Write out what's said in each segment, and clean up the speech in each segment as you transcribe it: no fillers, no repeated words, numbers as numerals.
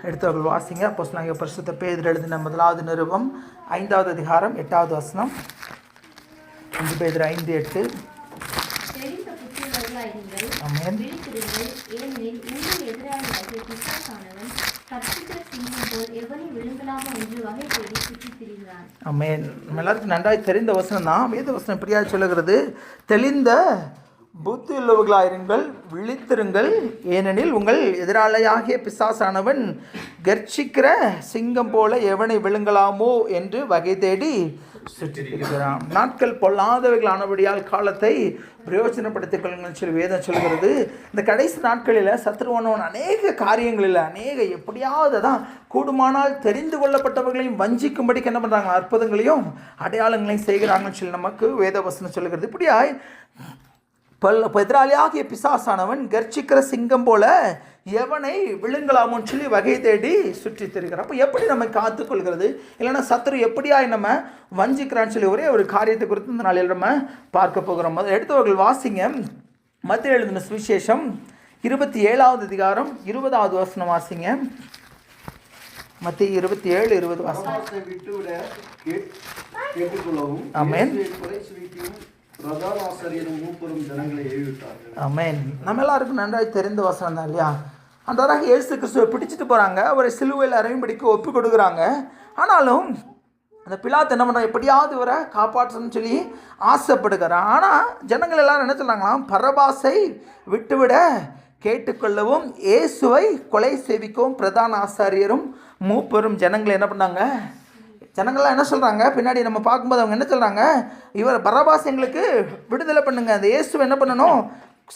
எடுத்தவர்கள் வாசிங்க. அப்போஸ்தலனாகிய பரிசுத்த பேதுரு எழுதின முதலாவது நிருபம் 5வது அதிகாரம் 8வது வசனம். 1 பேதுரு 5:8. ஆமென். ஆமென். நம்ம எல்லாருக்கும் நன்றாய் தெரிந்த வசனம் தான். வேத வசனம் இப்படியா சொல்லுகிறது, தெளிந்த புத்தி உள்ளவர்களாயிருங்கள், விழித்திருங்கள், ஏனெனில் உங்கள் எதிராளியாகிய பிசாசானவன் கர்ச்சிக்கிற சிங்கம் போல எவனை விழுங்கலாமோ என்று வகை தேடி சுற்றியிருக்கிறான். நாட்கள் பொல்லாதவைகள் ஆனபடியால் காலத்தை பிரயோஜனப்படுத்திக் கொள்ளுங்கள் சொல்லி வேதம் சொல்கிறது. இந்த கடைசி நாட்களில் சத்ருவானவன் அநேக காரியங்களில் எப்படியாவது தான் கூடுமானால் தெரிந்து கொள்ளப்பட்டவர்களையும் வஞ்சிக்கும்படிக்கு என்ன பண்ணுறாங்க, அற்புதங்களையும் அடையாளங்களையும் செய்கிறாங்கன்னு சொல்லி நமக்கு வேதவசனம் சொல்லுகிறது. இப்படியாய் எதிராளியாகிய பிசாசானவன் கர்ச்சிக்கிற சிங்கம் போல எவனை விழுங்கலாமோன்னு சொல்லி வகை தேடி சுற்றி திரிகிறான். அப்போ எப்படி நம்ம காத்துக்கொள்கிறது, இல்லைன்னா சத்துரு எப்படியாய் நம்ம வஞ்சிக்கிறான்னு சொல்லி ஒரே ஒரு காரியத்தை குறித்து இந்த நாளில் நம்ம பார்க்க போகிறோம். எடுத்தவர்கள் வாசிங்க. மத்தேயு எழுதின சுவிசேஷம் 27வது அதிகாரம் 20வது வசனம் வாசிங்க. மத்தேயு 27:20 வாசனம். ஆமென். ஆமென். நம்ம எல்லாருக்கும் நன்றாய் தெரிந்த வசனம் தான் இல்லையா? அன்றாக இயேசு கிறிஸ்துவை பிடிச்சிட்டு போகிறாங்க, அவரை சிலுவையில் அறையும்படிக்கு ஒப்பு கொடுக்குறாங்க. ஆனாலும் அந்த பிலாத்து என்ன பண்ணுறாங்க, எப்படியாவது இவரை காப்பாற்றணும்னு சொல்லி ஆசைப்படுகிறான். ஆனால் ஜனங்கள் எல்லாரும் என்ன சொல்கிறாங்களாம், பரபாசை விட்டுவிட கேட்டுக்கொள்ளவும் இயேசுவை கொலை செய்விக்கவும் பிரதான ஆசாரியரும் மூப்பரும் ஜனங்களை என்ன பண்ணாங்க, ஜனங்கள்லாம் என்ன சொல்கிறாங்க, பின்னாடி நம்ம பார்க்கும்போது அவங்க என்ன சொல்கிறாங்க, இவர் பரபாஸ் எங்களுக்கு விடுதலை பண்ணுங்க, அந்த இயேசுவை என்ன பண்ணணும்,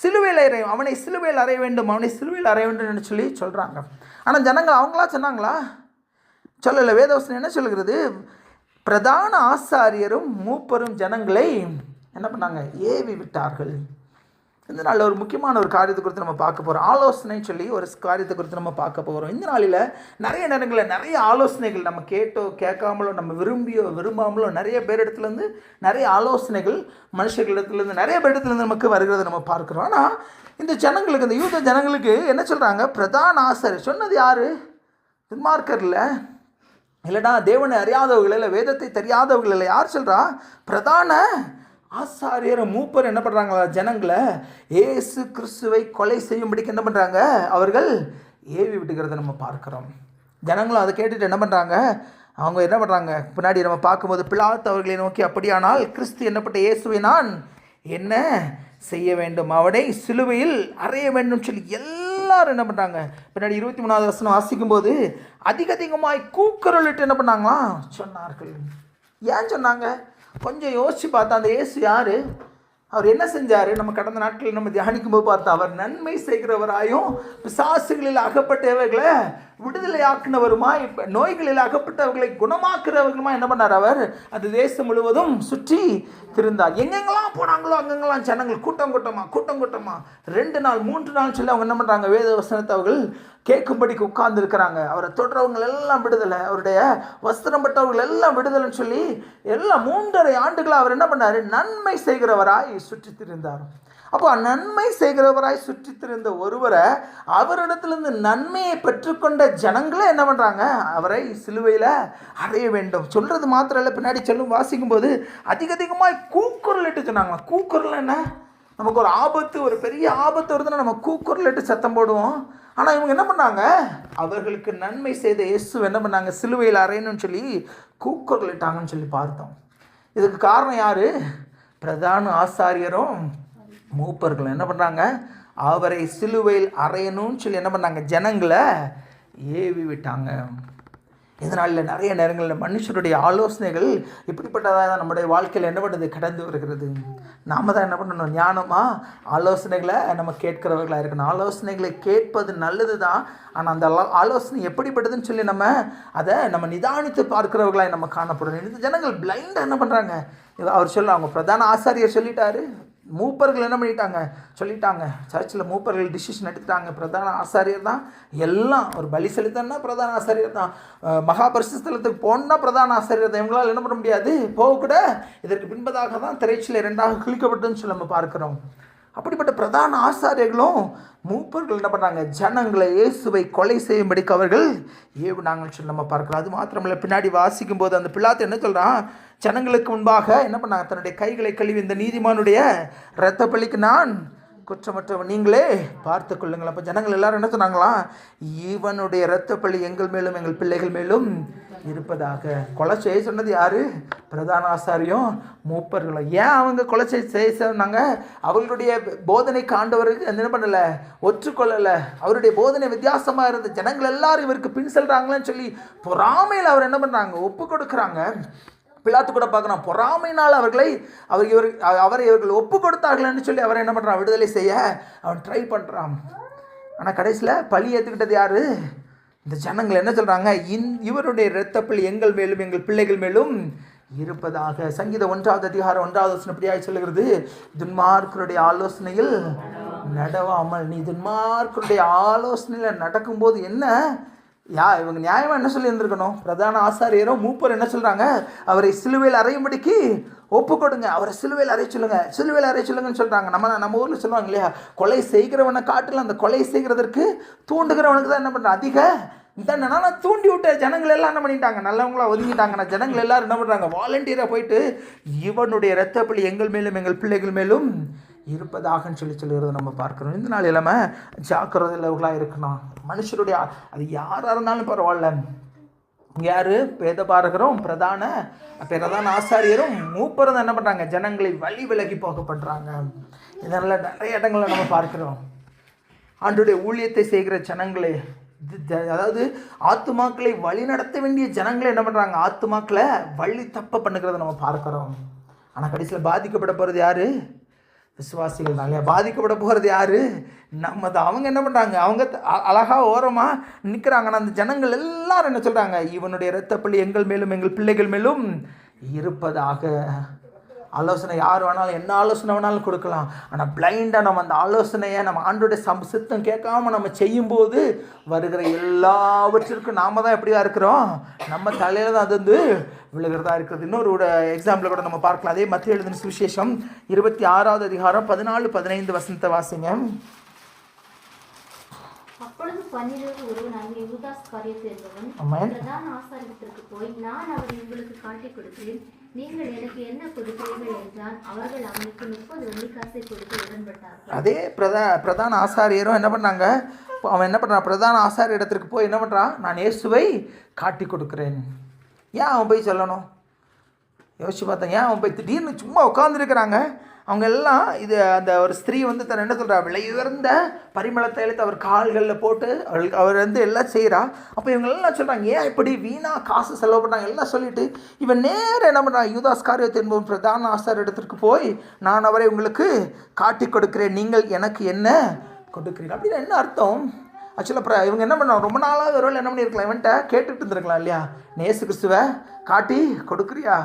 சிலுவையில் அறையும், அவனை சிலுவையில் அறைய வேண்டும், அவனை சிலுவையில் அறைய வேண்டும்னு சொல்லி சொல்கிறாங்க. ஆனால் ஜனங்கள் அவங்களா சொன்னாங்களா? சொல்லலை. வேதவசனம் என்ன சொல்கிறது, பிரதான ஆசாரியரும் மூப்பரும் ஜனங்களை என்ன பண்ணாங்க, ஏவி விட்டார்கள். இந்த நாளில் ஒரு முக்கியமான ஒரு காரியத்தை குறித்து நம்ம பார்க்க போகிறோம். ஆலோசனை சொல்லி ஒரு காரியத்தை குறித்து நம்ம பார்க்க போகிறோம். இந்த நாளில் நிறைய நேரங்களில் நிறைய ஆலோசனைகள் நம்ம கேட்டோ கேட்காமலோ நம்ம விரும்பியோ விரும்பாமலோ நிறைய பேரிடத்துலேருந்து நிறைய ஆலோசனைகள் மனுஷர்களிடத்துலேருந்து நிறைய பேரிடத்துலேருந்து நமக்கு வருகிறத நம்ம பார்க்குறோம். ஆனால் இந்த ஜனங்களுக்கு, இந்த யூத ஜனங்களுக்கு என்ன சொல்கிறாங்க, பிரதான ஆசாரியர் சொன்னது யார், துன்மார்க்கர் இல்லை, இல்லைனா தேவனை அறியாதவர்கள் இல்லை, வேதத்தை தெரியாதவர்கள் இல்லை, யார் சொல்கிறா, பிரதான ஆசாரியர் மூப்பர் என்ன பண்ணுறாங்களா, ஜனங்களை இயேசு கிறிஸ்துவை கொலை செய்யும்படிக்கு என்ன பண்ணுறாங்க, அவர்கள் ஏவி விட்டுக்கிறத நம்ம பார்க்குறோம். ஜனங்களும் அதை கேட்டுட்டு என்ன பண்ணுறாங்க, அவங்க என்ன பண்ணுறாங்க, பின்னாடி நம்ம பார்க்கும்போது பிலாத்து அவர்களை நோக்கி, அப்படியானால் கிறிஸ்து என்னப்பட்ட இயேசுவை நான் என்ன செய்ய வேண்டும், அவனை சிலுவையில் அறைய வேண்டும் சொல்லி எல்லாரும் என்ன பண்ணுறாங்க. பின்னாடி 23வது வசனம் வாசிக்கும்போது அதிகமாய் கூக்குரலிட்டு என்ன பண்ணாங்களாம் சொன்னார்கள். ஏன் சொன்னாங்க, கொஞ்சம் யோசித்து பார்த்தா அந்த இயேசு யார், அவர் என்ன செஞ்சார், நம்ம கடந்த நாட்களில் நம்ம தியானிக்கும் போது பார்த்தா அவர் நன்மை செய்கிறவராயும் பிசாசுகளில் அகப்பட்டவர்களை விடுதலை ஆக்கினவருமாய் நோய்களில் அகப்பட்டவர்களை குணமாக்குறவர்களுமா என்ன பண்ணார், அவர் அந்த தேசம் முழுவதும் சுற்றி திருந்தார். எங்கெங்கெல்லாம் போனாங்களோ அங்கெங்கெல்லாம் ஜனங்கள் கூட்டம் கூட்டமாக 2 நாள் 3 நாள் சொல்லி அவங்க என்ன பண்ணுறாங்க, வேத வசனத்தை அவர்கள் கேட்கும்படிக்கு உட்கார்ந்து இருக்கிறாங்க. அவரை தொடர்றவங்க எல்லாம் விடுதலை, அவருடைய வஸ்திரம் பட்டவர்கள் எல்லாம் விடுதலைன்னு சொல்லி எல்லாம் 3.5 ஆண்டுகளாக அவர் என்ன பண்ணார், நன்மை செய்கிறவராய் சுற்றி திரிந்தார். அப்போ நன்மை செய்கிறவராய் சுற்றி திரிந்த ஒருவரை அவரிடத்திலிருந்து நன்மையை பெற்றுக்கொண்ட ஜனங்களே என்ன பண்ணுறாங்க, அவரை சிலுவையில் அறைய வேண்டும் சொல்கிறது மாத்திரம் இல்லை, பின்னாடி சொல்லும் வாசிக்கும்போது அதிகமாய் கூக்குரலிட்டு சொன்னாங்களா. கூக்குரல் என்ன, நமக்கு ஒரு ஆபத்து, ஒரு பெரிய ஆபத்து வருதுன்னா நம்ம கூக்குரலிட்டு சத்தம் போடுவோம். ஆனால் இவங்க என்ன பண்ணாங்க, அவர்களுக்கு நன்மை செய்த இயேசு என்ன பண்ணாங்க, சிலுவையில் அறையணும்னு சொல்லி கூக்குரலிட்டாங்கன்னு சொல்லி பார்த்தோம். இதுக்கு காரணம் யார், பிரதான ஆசாரியரும் மூப்பர்களும் என்ன பண்ணுறாங்க, அவரை சிலுவையில் அறையணும்னு சொல்லி என்ன பண்ணாங்க, ஜனங்களை ஏவி விட்டாங்க. இதனால் நிறைய நேரங்களில் மனுஷருடைய ஆலோசனைகள் இப்படிப்பட்டதாக தான் நம்முடைய வாழ்க்கையில் என்ன பண்ணுறது, கடந்து வருகிறது. நாம் தான் என்ன பண்ணணும், ஞானமாக ஆலோசனைகளை நம்ம கேட்கிறவர்களாக இருக்கணும். ஆலோசனைகளை கேட்பது நல்லது தான், ஆனால் அந்த ஆலோசனை எப்படிப்பட்டதுன்னு சொல்லி அதை நம்ம நிதானித்து பார்க்கிறவர்களாக நம்ம காணப்படணும். இந்த ஜனங்கள் பிளைண்டாக என்ன பண்ணுறாங்க, அவர் சொல்ல, அவங்க பிரதான ஆசாரியர் சொல்லிட்டாரு, மூப்பர்கள் என்ன சொல்லிட்டாங்க, சர்ச்சில் மூப்பர்கள் டிசிஷன் எடுத்துட்டாங்க, பிரதான ஆசாரியர் தான் எல்லாம், ஒரு பலி செலுத்தன்னா பிரதான ஆசாரியர் தான், மகா பரிசுத்தலத்துக்கு போனால் பிரதான ஆசாரியர் தான், இவங்களால் என்ன பண்ண முடியாது, போகக்கூட இதற்கு பின்பதாக தான் திரைச்சில் 2ஆக கிழிக்கப்பட்டுன்னு சொல்லி நம்ம பார்க்குறோம். அப்படிப்பட்ட பிரதான ஆசாரியர்களும் மூப்பர்கள் என்ன பண்ணுறாங்க, ஜனங்களை இயேசுவை கொலை செய்யும்படிக்கு அவர்கள் ஏவுனாங்கன்னு சொல்லி நம்ம பார்க்கலாம். அது மாத்திரமில்லை, பின்னாடி வாசிக்கும் போது அந்த பிலாத்து என்ன சொல்கிறான், ஜனங்களுக்கு முன்பாக என்ன பண்ணாங்க, தன்னுடைய கைகளை கழுவி இந்த நீதிமானுடைய இரத்த பலிக்கு நான் குற்றமற்றவன், நீங்களே பார்த்து கொள்ளுங்கள். அப்போ ஜனங்கள் எல்லாரும் என்ன சொன்னாங்களாம், இவனுடைய இரத்த பலி எங்கள் மேலும் எங்கள் பிள்ளைகள் மேலும் இருப்பதாக. கொலை செய்ய சொன்னது யாரு, பிரதான ஆசாரியும் மூப்பர்களும். ஏன் அவங்க கொலை செய்ய சொன்னாங்க, அவர்களுடைய போதனைக்கு ஆண்டவருக்கு என்ன பண்ணலை, ஒற்றுக்கொள்ளலை. அவருடைய போதனை வித்தியாசமாக இருந்த ஜனங்கள் எல்லாரும் இவருக்கு பின் செல்றாங்களேன்னு சொல்லி பொறாமையில் அவர் என்ன பண்ணுறாங்க, ஒப்பு கொடுக்குறாங்க. பிலாத்து கூட பார்க்குறான், பொறாமையினால் அவரை இவர்கள் ஒப்பு கொடுத்தார்கள்னு சொல்லி அவரை என்ன பண்ணுறான், விடுதலை செய்ய அவன் ட்ரை பண்ணுறான். ஆனால் கடைசியில் பழி ஏற்றுக்கிட்டது யார், இந்த ஜனங்கள் என்ன சொல்கிறாங்க, இவருடைய இரத்தப்பழி எங்கள் மேலும் எங்கள் பிள்ளைகள் மேலும் இருப்பதாக. சங்கீதம் 1 அதிகாரம் 1 இப்படியாய் சொல்லுகிறது, துன்மார்க்கருடைய ஆலோசனையில் நடவாமல். நீ துன்மார்க்கருடைய ஆலோசனையில் நடக்கும்போது என்ன இவங்க நியாயமாக என்ன சொல்லி இருந்திருக்கணும், பிரதான ஆசாரியரும் மூப்பர் என்ன சொல்கிறாங்க, அவரை சிலுவையில் அறையும்படிக்கு ஒப்பு கொடுங்க, அவரை சிலுவையில் அறைய சொல்லுங்கன்னு சொல்கிறாங்க. நம்ம ஊரில் சொல்லுவாங்க இல்லையா, கொலை செய்கிறவனை காட்டில் அந்த கொலை செய்கிறதற்கு தூண்டுகிறவனுக்கு தான் என்ன பண்ணுறான் அதிக தண்டனை. நான் தூண்டி விட்ட ஜனங்கள் எல்லாம் என்ன பண்ணிட்டாங்க, நல்லவங்களா ஒதுங்கிட்டாங்க. நான் ஜனங்கள் எல்லாரும் என்ன பண்ணுறாங்க, வாலண்டியராக போயிட்டு இவனுடைய இரத்தப்பழி எங்கள் மேலும் எங்கள் பிள்ளைகள் மேலும் இருப்பதாகன்னு சொல்லுகிறது நம்ம பார்க்குறோம். இந்த நாள் இல்லாமல் ஜாக்கிரதை உள்ளவர்களாக இருக்கணும். மனுஷருடைய அது யாராக இருந்தாலும் பரவாயில்ல, யார் வேதபாரகரும் பிரதான ஆசாரியரும் மூப்பரும் என்ன பண்ணுறாங்க, ஜனங்களை வழி விலகி போக பண்ணுறாங்க. இதனால் நிறைய இடங்களில் நம்ம பார்க்குறோம். ஆண்டுடைய ஊழியத்தை செய்கிற ஜனங்களே, அதாவது ஆத்துமாக்களை வழி நடத்த வேண்டிய ஜனங்களை என்ன பண்ணுறாங்க, ஆத்துமாக்களை வழி தப்ப பண்ணுகிறத நம்ம பார்க்குறோம். ஆனால் கடைசியில் பாதிக்கப்பட போகிறது யார், விசுவாசிகள் தான். பாதிக்கப்பட போகிறது யார், நம்ம தான். அவங்க என்ன பண்ணுறாங்க, அவங்க அழகாக ஓரமாக நிற்கிறாங்கன்னா அந்த ஜனங்கள் எல்லாரும் என்ன சொல்கிறாங்க, இவனுடைய இரத்தப்பழி எங்கள் மேலும் எங்கள் பிள்ளைகள் மேலும் இருப்பதாக. ஆலோசனை யார் வேணாலும் என்ன ஆலோசனை வேணாலும் கொடுக்கலாம். ஆனால் பிளைண்டாக நம்ம அந்த ஆலோசனையை நம்ம ஆண்டோடைய சித்தம் கேட்காம நம்ம செய்யும்போது வருகிற எல்லாவற்றிற்கும் நாம் தான் எப்படியா இருக்கிறோம், நம்ம தலையில் தான் அது விழுகிறதா இருக்கிறது. இன்னொரு எக்ஸாம்பிள் கூட நம்ம பார்க்கலாம். அதே மத்திய எழுதின சுவிசேஷம் 26 அதிகாரம் 14-15 வசனத்தை வாசிங்க. அப்பொழுது 12 ஒருவனாகிய யூதாஸ் காரியத்து என்பவன் பிரதான ஆசாரியத்திற்கு போய், நான் அவரை உங்களுக்கு காட்டிக் கொடுக்கிறேன், நீங்கள் எனக்கு என்ன கொடுக்கிறீர்கள் என்றான். அவர்கள் அவனுக்கு 30 வெள்ளிக்காசை கொடுத்து உடன்பட்டார்கள். அதே பிரதான ஆசாரியரும் என்ன பண்ணாங்க, அவன் என்ன பண்ணுறான், பிரதான ஆசாரிய இடத்திற்கு போய் என்ன பண்ணுறான், நான் இயேசுவை காட்டி கொடுக்குறேன். ஏன் அவன் போய் சொல்லணும், யோசிச்சு பார்த்தேன். ஏன் அவன் போய் திடீர்னு சும்மா உட்காந்துருக்கிறாங்க. அவங்க எல்லாம் இது அந்த ஒரு ஸ்திரீ தன் என்ன சொல்கிறா, விலை உயர்ந்த பரிமள தைலத்தை அவர் கால்களில் போட்டு அவர் எல்லாம் செய்கிறா. அப்போ இவங்கெல்லாம் சொல்கிறாங்க, ஏன் இப்படி வீணாக காசு செலவு பண்ணுறாங்க எல்லாம் சொல்லிவிட்டு இவன் நேரம் என்ன பண்ணுறான், யூதாஸ் காரியத்தை என்பவன் பிரதான ஆசாரியர் இடத்திற்கு போய், நான் அவரை உங்களுக்கு காட்டி கொடுக்கிறேன், நீங்கள் எனக்கு என்ன கொடுக்குறீங்க. அப்படின்னு என்ன அர்த்தம்? ஆக்சுவலாக இவங்க என்ன பண்ணுறாங்க, ரொம்ப நாளாக ஒரு வேலை என்ன பண்ணியிருக்கலாம், இவன்ட்ட கேட்டுட்டு இருந்திருக்கலாம் இல்லையா, நேசு கிறிஸ்துவை காட்டி கொடுக்குறியா,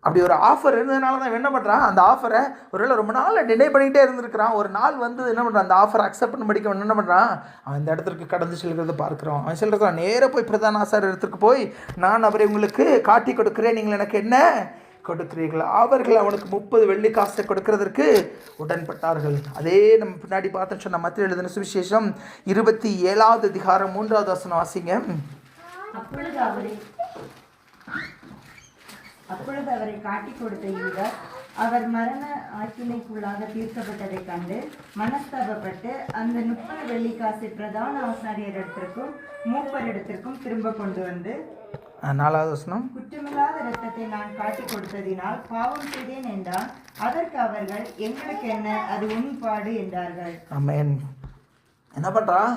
அப்படி ஒரு ஆஃபர் இருந்ததுனால தான் என்ன பண்ணுறான், அந்த ஆஃபரை ஒருவேளை ரொம்ப நாள் டினை பண்ணிகிட்டே இருந்திருக்கிறான். ஒரு நாள் என்ன பண்ணுறான், அந்த ஆஃபரை அக்செப்ட் பண்ண படிக்க என்ன பண்ணுறான், அவன் இந்த இடத்துக்கு கடந்து செல்கிறத பார்க்குறோம். அவன் சொல்கிறான், நேராக போய் பிரதான ஆசாரியர் இடத்துக்கு போய், நான் அவரை உங்களுக்கு காட்டி கொடுக்குறேன், நீங்கள் எனக்கு என்ன கொடுக்குறீர்கள். அவர்கள் அவனுக்கு 30 வெள்ளிக்காசை கொடுக்கறதற்கு உடன்பட்டார்கள். அதே நம்ம பின்னாடி பார்த்தோன்னு சொன்ன மத்திய எழுதின சுவிசேஷம் 27 அதிகாரம் 3 வசனம் வாசிங்க. அப்பொழுது அவரை காட்டி கொடுத்த யூதா அவர் மரண ஆக்கினைக்குள்ளாக தீர்க்கப்பட்டதை கண்டு மனஸ்தாபப்பட்டு அந்த 30 வெள்ளிக்காசை பிரதான ஆசாரியரிடத்திற்கும் மூப்பரிடத்திற்கும் திரும்ப கொண்டு வந்து, 4வது வசனம், குற்றமில்லாத இரத்தத்தை நான் காட்டி கொடுத்ததினால் பாவம் செய்தேன் என்றான். அதற்கு அவர்கள், எங்களுக்கு என்ன, அது உன் பாடு என்றார்கள். ஆமென். என்ன பண்ணுறான்,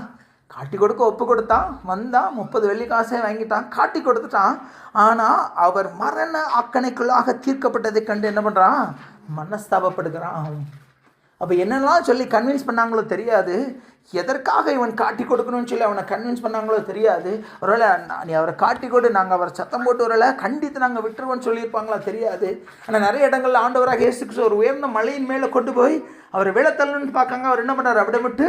காட்டி கொடுக்க ஒப்பு கொடுத்தான், வந்தான், 30 வெள்ளிக்காசை வாங்கிட்டான், காட்டி கொடுத்துட்டான். ஆனால் அவர் மரண ஆக்கணைக்குள்ளாக தீர்க்கப்பட்டதை கண்டு என்ன பண்ணுறான், மனஸ்தாபப்படுகிறான். அப்போ என்னெல்லாம் சொல்லி கன்வின்ஸ் பண்ணாங்களோ தெரியாது, எதற்காக இவன் காட்டி கொடுக்கணும்னு சொல்லி அவனை கன்வின்ஸ் பண்ணாங்களோ தெரியாது. ஒருவேளை நீ அவரை காட்டி கொடு, நாங்கள் அவரை சத்தம் போட்டு ஒருவேளை கண்டித்து நாங்கள் விட்டுருவோன்னு சொல்லியிருப்பாங்களா தெரியாது. ஆனால் நிறைய இடங்களில் ஆண்டவராக இயேசு கிறிஸ்து ஒரு உயர்ந்த மலையின் மேலே கொண்டு போய் அவர் விழத்தள்ளணும்னு பார்க்காங்க. அவர் என்ன பண்ணார், அப்படியே விட்டு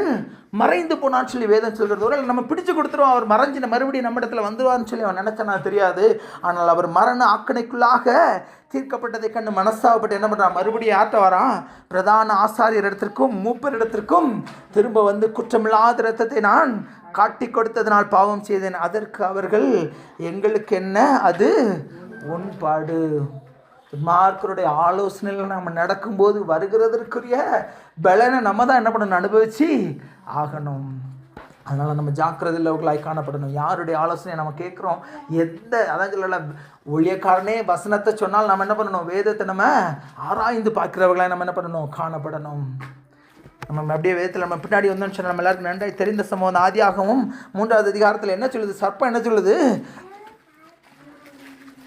மறைந்து போனான்னு சொல்லி வேதம் சொல்கிறது. ஒருவேளை நம்ம பிடிச்சு கொடுத்துருவோம், அவர் மறைஞ்சு மறுபடியும் நம்ம இடத்துல வந்துடுவார்னு சொல்லி அவன் நினச்சானா தெரியாது. ஆனால் அவர் மரண ஆக்கணைக்குள்ளாக தீர்க்கப்பட்டதை கண்டு மனஸ்தாபப்பட்டு என்ன பண்ணுறான், மறுபடியும் யார்கிட்ட வரான், பிரதான ஆசாரியர் இடத்திற்கும் மூப்பர் இடத்திற்கும் திரும்ப வந்து குற்றமில்லாத இரத்தத்தை நான் காட்டி கொடுத்ததனால் பாவம் செய்தேன், அதற்கு அவர்கள் எங்களுக்கு என்ன அது உண்பாடு. மார்க்கருடைய ஆலோசனையில் நம்ம நடக்கும்போது வருகிறதற்குரிய பலனை நம்ம தான் என்ன பண்ணணும், அனுபவிச்சு ஆகணும். அதனால் நம்ம ஜாக்கிரதையுள்ளவர்களாய் காணப்படணும். யாருடைய ஆலோசனையை நம்ம கேட்குறோம், அதான் சொல்லல, ஊழியக்காரனே வசனத்தை சொன்னால் நம்ம என்ன பண்ணணும், வேதத்தை நம்ம ஆராய்ந்து பார்க்கிறவர்களாய் நம்ம என்ன பண்ணணும், காணப்படணும். நம்ம அப்படியே வேதத்தில் நம்ம பின்னாடி வந்தோம்னு சொன்னால் நம்ம எல்லாருக்கும் நன்றாய் தெரிந்த சம்பவம் ஆதியாகவும் 3வது அதிகாரத்தில் என்ன சொல்லுது, சர்ப்பம் என்ன சொல்லுது,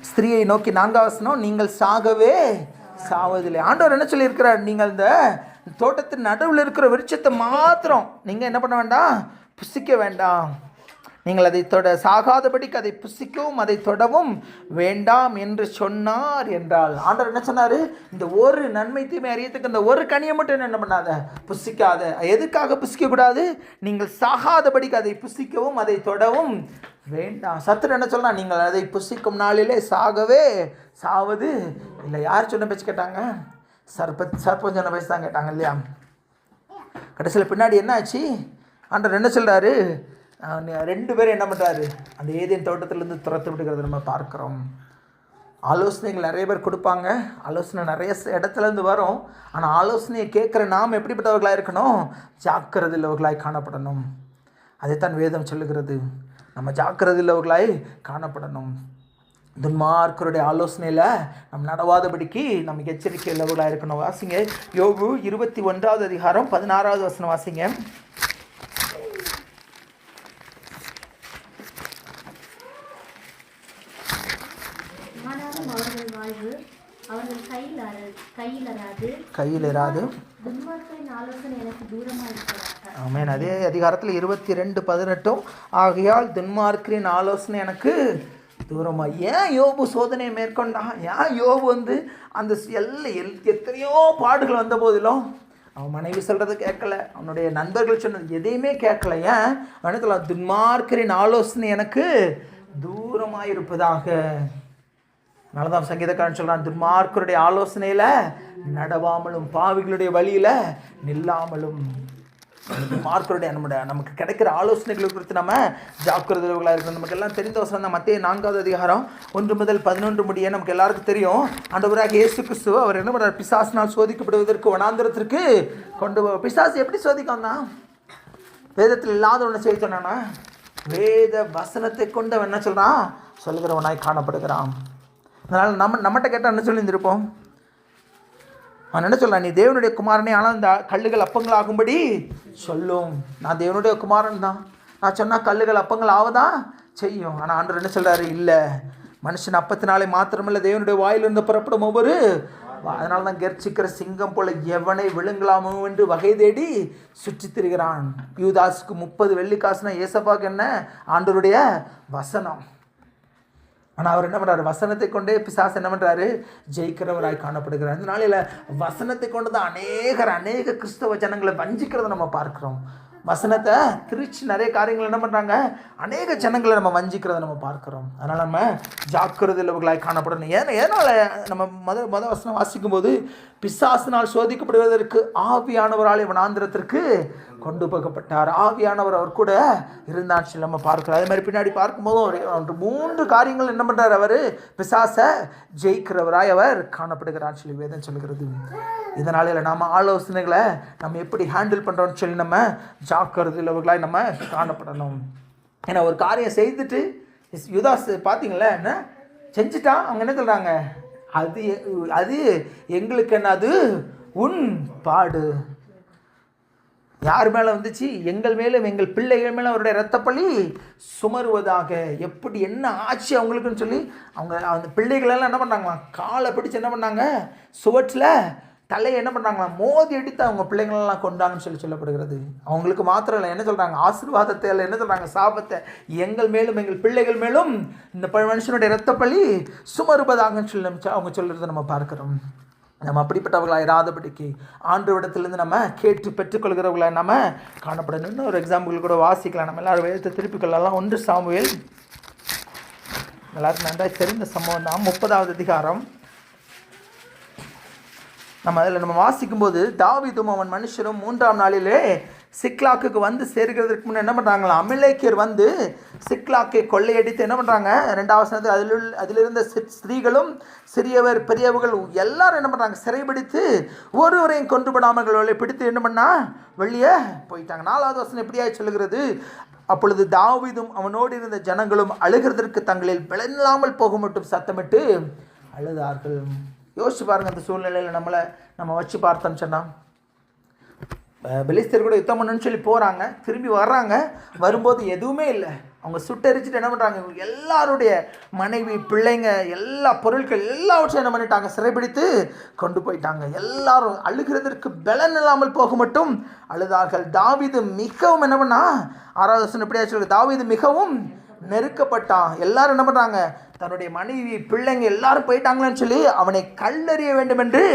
ஸ்திரியை நோக்கி 4வது வசனம், நீங்கள் சாகவே சாவதில்லை. ஆண்டவர் என்ன சொல்லியிருக்கிறார், நீங்கள் இந்த தோட்டத்தின் நடுவில் இருக்கிற விருட்சத்தை மாத்திரம் நீங்கள் என்ன பண்ண வேண்டாம், புசிக்க வேண்டாம், நீங்கள் அதை சாகாதபடிக்கு அதை புசிக்கவும் அதை தொடவும் வேண்டாம் என்று சொன்னார் என்றால். ஆண்டவர் என்ன சொன்னார், இந்த ஒரு நன்மை தீமை அறியத்துக்கு இந்த ஒரு கனியை மட்டும் என்ன பண்ணாத, புசிக்காத. எதுக்காக புசிக்கக்கூடாது, நீங்கள் சாகாதபடிக்கு அதை புசிக்கவும் அதை தொடவும் வேண்டாம். சத்துரு என்ன சொல்லலாம், நீங்கள் அதை புசிக்கும் நாளிலே சாகவே சாவது இல்லை. யார் சொன்ன பேச்சு கேட்டாங்க, சர்ப்பம் சொன்ன பேச்சு தான் கேட்டாங்க இல்லையா. கடைசியில் பின்னாடி என்ன ஆச்சு, ஆண்டவர் என்ன சொல்கிறாரு, 2 பேரும் என்ன பண்ணுறாரு, அந்த ஏதேன் தோட்டத்திலேருந்து துரத்து விடுகிறத நம்ம பார்க்குறோம். ஆலோசனைகள் நிறைய பேர் கொடுப்பாங்க, ஆலோசனை நிறைய இடத்துலேருந்து வரும். ஆனால் ஆலோசனையை கேட்குற நாம் எப்படிப்பட்டவர்களாக இருக்கணும், ஜாக்கிரதையுள்ளவர்களாய் காணப்படணும். அதைத்தான் வேதம் சொல்லுகிறது, நம்ம ஜாக்கிரதையுள்ளவர்களாய் காணப்படணும். துன்மார்க்கருடைய ஆலோசனையில் நம்ம நடவாதபடிக்கு நம்ம எச்சரிக்கை உள்ளவர்களாக இருக்கணும். வாசிங்க யோபு 21வது அதிகாரம் 16வது வசனம் வாசிங்க. கையிலராது. ஆமென். அதே அதிகாரத்தில் 22:18, ஆகையால் துன்மார்க்கரின் ஆலோசனை எனக்கு தூரமா. ஏன் யோபு சோதனையை மேற்கொண்டான், ஏன் யோபு வந்து அந்த எத்தனையோ பாடுகள் வந்த போதிலும் அவன் மனைவி சொல்கிறது கேட்கல, அவனுடைய நண்பர்கள் சொன்னது எதையுமே கேட்கல. ஏன் அவனத்துல துன்மார்க்கரின் ஆலோசனை எனக்கு தூரமாக இருப்பதாக. அதனாலதான் சங்கீதக்காரன் சொல்கிறான், துன்மார்க்கருடைய ஆலோசனையில் நடவாமலும் பாவிகளுடைய வழியில் நில்லாமலும். மார்க்கருடைய நமக்கு கிடைக்கிற ஆலோசனைகள் குறித்து நம்ம ஜாக்கிரதைகளாக இருக்கணும். நமக்கு எல்லாம் தெரிந்த வசனம் தான் மத்தேயு 4வது அதிகாரம் 1 முதல் 11 முடிய நமக்கு எல்லாருக்கும் தெரியும். ஆண்டவராக இயேசு கிறிஸ்து அவர் என்ன பண்ணுறார், பிசாசினால் சோதிக்கப்படுவதற்கு வனாந்திரத்திற்கு கொண்டு போ. பிசாசு எப்படி சோதிக்கும் தான், வேதத்தில் இல்லாத ஒன்று செய்ய சொன்னானா, வேத வசனத்தை கொண்டு அவன் என்ன சொல்கிறான், சொல்லுகிறவனாய் காணப்படுகிறான். அதனால் நம்மகிட்ட கேட்டால் என்ன சொல்லியிருந்திருப்போம், அவன் என்ன சொல்கிறான், நீ தேவனுடைய குமாரனே, ஆனால் இந்த கல்லுகள் அப்பங்கள் ஆகும்படி சொல்லும். நான் தேவனுடைய குமாரன் தான், நான் சொன்னால் கல்லுகள் அப்பங்கள் ஆவதான் செய்யும். ஆனால் ஆண்டவர் என்ன சொல்கிறாரு, இல்லை, மனுஷன் அப்பத்தினாலே மாத்திரமில்லை தேவனுடைய வாயிலிருந்து புறப்படும் ஒவ்வொரு. அதனால தான் கெர்ச்சிக்கிற சிங்கம் போல எவனை விழுங்கலாமோ என்று வகை தேடி சுற்றி திரிகிறான். யூதாஸுக்கு 30 வெள்ளிக்காசுனா ஏசப்பாக்கு என்ன, ஆண்டவருடைய வசனம். ஆனால் அவர் என்ன பண்ணுறாரு, வசனத்தை கொண்டே பிசாசு என்ன பண்ணுறாரு, ஜெயிக்கிறவராய் காணப்படுகிறார். இந்த நாளில் வசனத்தை கொண்டு தான் அநேக கிறிஸ்தவ ஜனங்களை வஞ்சிக்கிறத நம்ம பார்க்குறோம். வசனத்தை திரிச்சு நிறைய காரியங்கள் என்ன பண்ணுறாங்க, அநேக ஜனங்களை நம்ம வஞ்சிக்கிறத நம்ம பார்க்குறோம். அதனால் நம்ம ஜாக்கிரதையுள்ளவர்களாய் காணப்படணும். ஏனால் நம்ம மொதல் வசனம் வாசிக்கும் போது, பிசாசினால் சோதிக்கப்படுவதற்கு ஆவியானவரால் வனாந்திரத்திற்கு கொண்டு போகப்பட்டார். ஆவியானவர் அவர் கூட இருந்தான்னு சொல்லி நம்ம பார்க்கிறோம். அதே மாதிரி பின்னாடி பார்க்கும்போதும் 3 காரியங்கள் என்ன பண்ணுறார், அவர் பிசாசை ஜெயிக்கிறவராய் அவர் காணப்படுகிறான்னு சொல்லி வேதம் சொல்கிறது. இதனால நாம் ஆலோசனைகளை நம்ம எப்படி ஹேண்டில் பண்ணுறோம்னு சொல்லி நம்ம ஜாக்கிரதையுள்ளவர்களாய் நம்ம காணப்படணும். ஏன்னா ஒரு காரியம் செய்துட்டு யூதாஸ் பார்த்தீங்களா, என்ன செஞ்சுட்டான், அவங்க என்ன சொல்கிறாங்க, அது எங்களுக்கு என்ன, அது உன் பாடு. யார் மேலே வந்துச்சு, எங்கள் மேலும் எங்கள் பிள்ளைகள் மேலே அவருடைய இரத்தப்பழி சுமருவதாக. எப்படி என்ன ஆச்சு அவங்களுக்குன்னு சொல்லி அவங்க அந்த பிள்ளைகளெல்லாம் என்ன பண்ணாங்களா, காலை பிடிச்சி என்ன பண்ணாங்க, சுவற்றில் தலையை என்ன பண்ணுறாங்களா மோதி அடித்து அவங்க பிள்ளைங்களெல்லாம் கொண்டாங்கன்னு சொல்லப்படுகிறது. அவங்களுக்கு மாத்திரம் இல்லை, என்ன சொல்கிறாங்க, ஆசீர்வாதத்தை இல்லை, என்ன சொல்கிறாங்க, சாபத்தை எங்கள் மேலும் எங்கள் பிள்ளைகள் மேலும் இந்த மனுஷனுடைய இரத்தப்பழி சுமருபதாகன்னு சொல்லி அவங்க சொல்கிறத நம்ம பார்க்குறோம். நம்ம அப்படிப்பட்டவர்களாக இராதபடிக்கு ஆண்டவரிடத்திலிருந்து நம்ம கேட்டு பெற்றுக்கொள்கிறவர்களாக நம்ம காணப்படணும். இன்னொரு எக்ஸாம்பிள் கூட வாசிக்கலாம். நம்ம எல்லாரும் வேதத்தை திருப்பிக் கொள்ளலாம். 1 சாமுவேல் எல்லாருக்கும் நன்றாக தெரிந்த சம்பவம் தான். 30வது அதிகாரம். நம்ம வாசிக்கும்போது தாவீதும் அவன் மனுஷரும் 3ஆம் நாளிலே சிக்லாக்கு வந்து சேர்கிறதுக்கு முன்னே என்ன பண்ணுறாங்களா, அமலேக்கியர் வந்து சிக்லாக்கை கொள்ளையடித்து என்ன பண்ணுறாங்க, 2வது வசனத்தில் அதிலிருந்த ஸ்திரீகளும் சிறியவர் பெரியவர்கள் எல்லாரும் என்ன பண்ணுறாங்க, சிறைபிடித்து ஒருவரையும் கொன்றுபடாமல் பிடித்து என்ன பண்ணா வெளியே போயிட்டாங்க. 4வது வசனம் எப்படியா சொல்லுகிறது, அப்பொழுது தாவீதும் அவனோடு இருந்த ஜனங்களும் அழுகிறதற்கு தங்களில் பலனில்லாமல் போக மட்டும் சத்தமிட்டு அழுதார்கள். யோசிச்சு பாருங்க, அந்த சூழ்நிலையில் நம்ம வச்சு பார்த்தோன்னு சொன்னால், பெலிஸ்தர் கூட யுத்தம் பண்ணணும்னு சொல்லி போகிறாங்க, திரும்பி வர்றாங்க, வரும்போது எதுவுமே இல்லை. அவங்க சுட்டரிச்சுட்டு என்ன பண்ணுறாங்க, எல்லாருடைய மனைவி பிள்ளைங்க எல்லா பொருட்கள் எல்லாவற்றையும் என்ன பண்ணிட்டாங்க, சிறைபிடித்து கொண்டு போயிட்டாங்க. எல்லாரும் அழுகிறதற்கு பலன் இல்லாமல் போக மட்டும் அழுதார்கள். தாவீது மிகவும் என்ன பண்ணா, 6வது வசனம் எப்படியா சொல்லுங்க, தாவீது மிகவும் நெருக்கப்பட்டான். எல்லாரும் என்ன பண்ணுறாங்க, தன்னுடைய மனைவி பிள்ளைங்க எல்லாரும் போயிட்டாங்களேன்னு சொல்லி அவனை கல்லறிய வேண்டும் என்று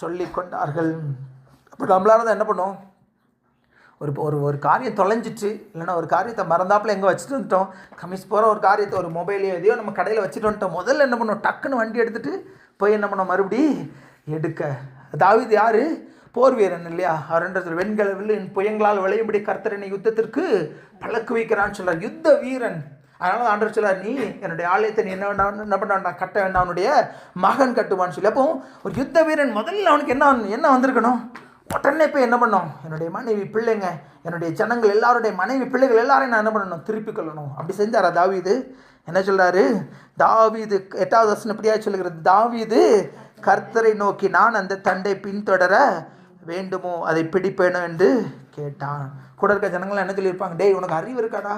சொல்லி கொண்டார்கள். அப்போ நம்மளால தான் என்ன பண்ணோம், ஒரு காரியம் தொலைஞ்சிட்டு, இல்லைன்னா ஒரு காரியத்தை மறந்தாப்பில் எங்கே வச்சுட்டு வந்துட்டோம், கமிஸ் போகிற ஒரு காரியத்தை ஒரு மொபைலையோ எதையோ நம்ம கடையில் வச்சுட்டு வந்துட்டோம். முதல்ல என்ன பண்ணோம், டக்குன்னு வண்டி எடுத்துகிட்டு போய் என்ன பண்ணோம், மறுபடி எடுக்க. தாவீது யார், போர் வீரன் இல்லையா, அவர்ன்றது வெண்கல வில்லு புயங்களால் விளையும்படி கர்த்தர் என்னை யுத்தத்திற்கு பழக்க வைக்கிறான்னு சொல்கிறார், யுத்த வீரன். அதனால ஆண்டவர் சொல்லார், நீ என்னுடைய ஆலயத்தை நீ என்ன பண்ண வேண்டாம், கட்ட வேண்டாம், அவனுடைய மகன் கட்டுவான்னு சொல்லி. அப்போ ஒரு யுத்த வீரன் முதல்ல அவனுக்கு என்ன வந்திருக்கணும், உடனே போய் என்ன பண்ணோம், என்னுடைய மனைவி பிள்ளைங்க என்னுடைய ஜனங்கள் எல்லாருடைய மனைவி பிள்ளைகள் எல்லாரையும் நான் என்ன பண்ணணும், திருப்பி கொள்ளணும். அப்படி செஞ்சாரா தாவீது? என்ன சொல்கிறாரு தாவீது, 8வது வசனம் எப்படியா சொல்லுகிறது, தாவீது கர்த்தரை நோக்கி நான் அந்த தண்டை பின்தொடர வேண்டுமோ அதை பிடிப்பேனோ என்று கேட்டான். கூட இருக்க ஜனங்கள்லாம் என்ன சொல்லியிருப்பாங்க, டேய் உனக்கு அறிவு இருக்காடா,